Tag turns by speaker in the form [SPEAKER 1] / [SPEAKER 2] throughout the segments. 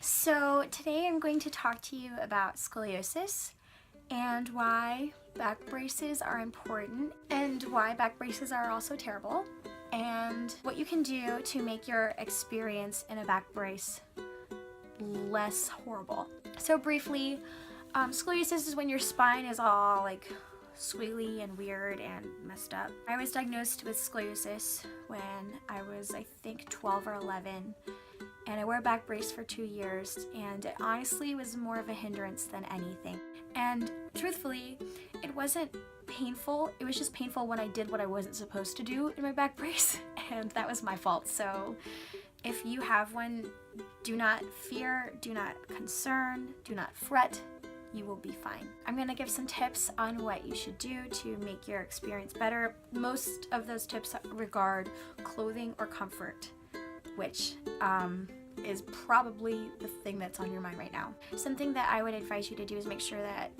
[SPEAKER 1] So today I'm going to talk to you about scoliosis and why back braces are important and why back braces are also terrible and what you can do to make your experience in a back brace less horrible. So briefly, scoliosis is when your spine is all like squiggly and weird and messed up. I was diagnosed with scoliosis when I was, I think, 12 or 11. And I wore a back brace for 2 years, and it honestly was more of a hindrance than anything. And truthfully, it wasn't painful. It was just painful when I did what I wasn't supposed to do in my back brace, and that was my fault. So if you have one, do not fear, do not concern, do not fret. You will be fine. I'm going to give some tips on what you should do to make your experience better. Most of those tips regard clothing or comfort, which is probably the thing that's on your mind right now. Something that I would advise you to do is make sure that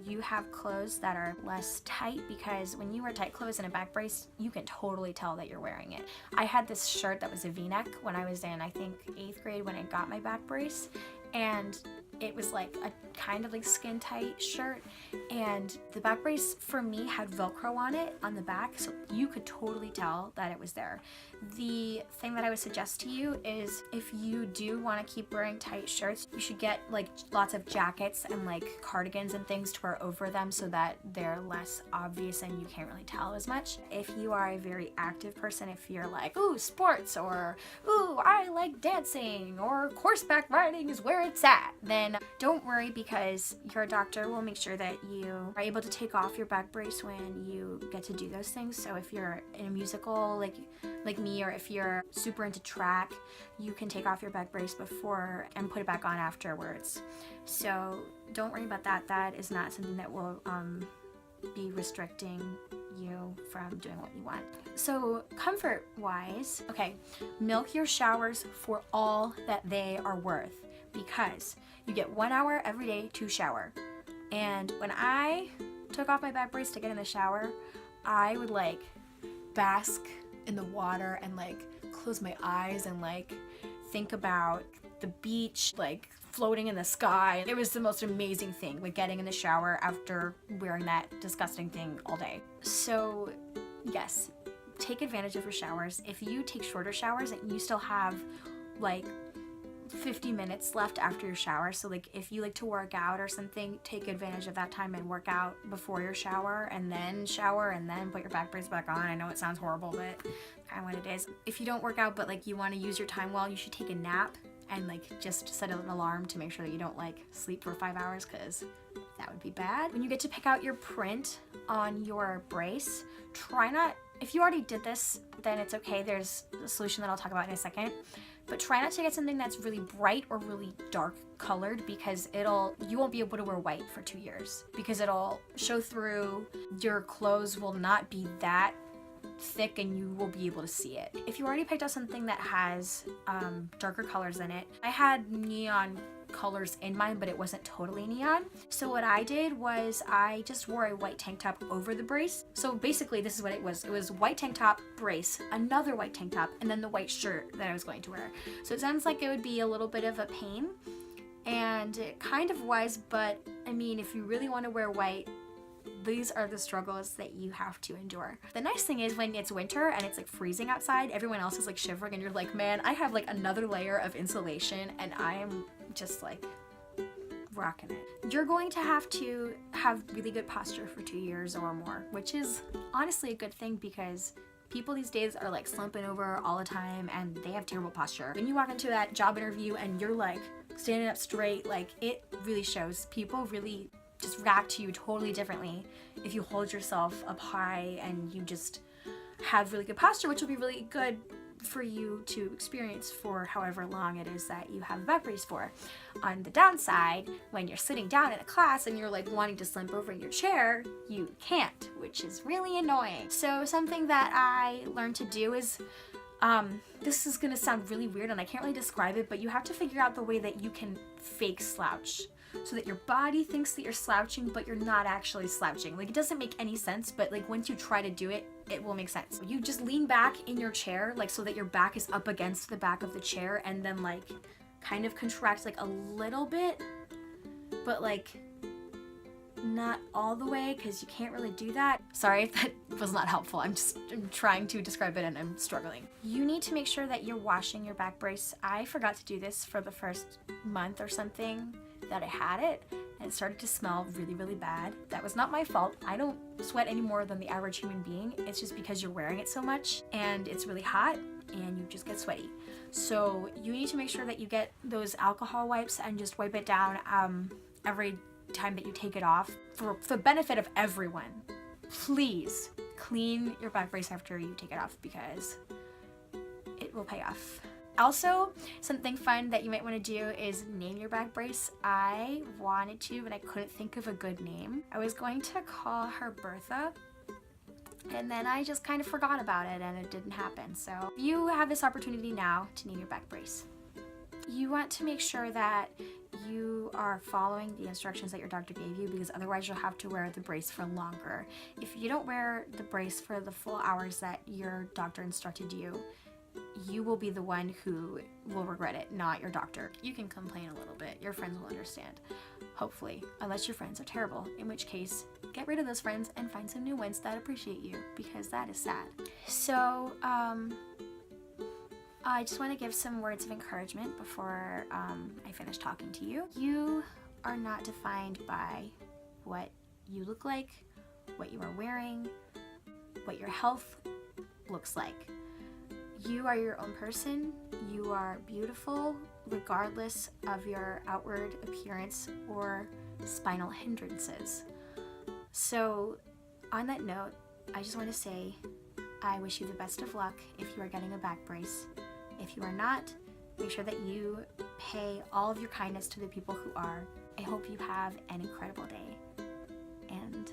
[SPEAKER 1] you have clothes that are less tight, because when you wear tight clothes in a back brace, you can totally tell that you're wearing it. I had this shirt that was a V-neck when I was in, I think, 8th grade when I got my back brace, and it was like a kind of like skin tight shirt, and the back brace for me had Velcro on it on the back, so you could totally tell that it was there. The thing that I would suggest to you is if you do want to keep wearing tight shirts, you should get like lots of jackets and like cardigans and things to wear over them so that they're less obvious and you can't really tell as much. If you are a very active person, if you're like, ooh, sports, or ooh, I like dancing, or horseback riding is where it's at, then don't worry, because your doctor will make sure that you are able to take off your back brace when you get to do those things. So if you're in a musical like me, or if you're super into track, you can take off your back brace before and put it back on afterwards. So don't worry about that. That is not something that will be restricting you from doing what you want. So comfort wise, okay, milk your showers for all that they are worth, because you get 1 hour every day to shower. And when I took off my back brace to get in the shower, I would like bask in the water and like close my eyes and like think about the beach like floating in the sky. It was the most amazing thing, like getting in the shower after wearing that disgusting thing all day. So yes, take advantage of your showers. If you take shorter showers and you still have like 50 minutes left after your shower, so like if you like to work out or something, take advantage of that time and work out before your shower and then put your back brace back on. I know it sounds horrible, but kind of what it is. If you don't work out but like you want to use your time well, you should take a nap and like just set an alarm to make sure that you don't like sleep for 5 hours, because that would be bad. When you get to pick out your print on your brace, try not, if you already did this, then it's okay. There's a solution that I'll talk about in a second. But try not to get something that's really bright or really dark colored, because you won't be able to wear white for 2 years, because it'll show through. Your clothes will not be that thick and you will be able to see it. If you already picked out something that has darker colors in it, I had neon colors in mine, but it wasn't totally neon. So what I did was I just wore a white tank top over the brace. So basically this is what it was. It was white tank top, brace, another white tank top, and then the white shirt that I was going to wear. So it sounds like it would be a little bit of a pain, and it kind of was, but I mean, if you really want to wear white, these are the struggles that you have to endure. The nice thing is when it's winter and it's like freezing outside, everyone else is like shivering and you're like, man, I have like another layer of insulation and I am just like rocking it. You're going to have really good posture for 2 years or more, which is honestly a good thing, because people these days are like slumping over all the time and they have terrible posture. When you walk into that job interview and you're like standing up straight, like it really shows. People really just react to you totally differently if you hold yourself up high and you just have really good posture, which will be really good for you to experience for however long it is that you have a back brace for. On the downside, when you're sitting down in a class and you're like wanting to slump over in your chair, you can't, which is really annoying. So something that I learned to do is, this is gonna sound really weird and I can't really describe it, but you have to figure out the way that you can fake slouch, so that your body thinks that you're slouching, but you're not actually slouching. Like, it doesn't make any sense, but like once you try to do it, it will make sense. You just lean back in your chair, like so that your back is up against the back of the chair, and then like kind of contract like a little bit, but like not all the way, because you can't really do that. Sorry if that was not helpful. I'm trying to describe it and I'm struggling. You need to make sure that you're washing your back brace. I forgot to do this for the first month or something that I had it, and it started to smell really, really bad. That was not my fault. I don't sweat any more than the average human being. It's just because you're wearing it so much and it's really hot and you just get sweaty. So you need to make sure that you get those alcohol wipes and just wipe it down every time that you take it off. For the benefit of everyone, please clean your back brace after you take it off, because it will pay off. Also, something fun that you might want to do is name your back brace. I wanted to, but I couldn't think of a good name. I was going to call her Bertha, and then I just kind of forgot about it and it didn't happen. So you have this opportunity now to name your back brace. You want to make sure that you are following the instructions that your doctor gave you, because otherwise you'll have to wear the brace for longer. If you don't wear the brace for the full hours that your doctor instructed you, you will be the one who will regret it, not your doctor. You can complain a little bit. Your friends will understand, hopefully, unless your friends are terrible, in which case, get rid of those friends and find some new ones that appreciate you, because that is sad. So, I just want to give some words of encouragement before I finish talking to you. You are not defined by what you look like, what you are wearing, what your health looks like. You are your own person. You are beautiful regardless of your outward appearance or spinal hindrances. So on that note, I just want to say I wish you the best of luck if you are getting a back brace. If you are not, make sure that you pay all of your kindness to the people who are. I hope you have an incredible day. And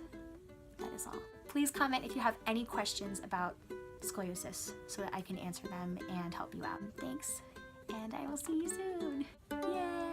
[SPEAKER 1] that is all. Please comment if you have any questions about scoliosis so that I can answer them and help you out. Thanks, and I will see you soon. Yay!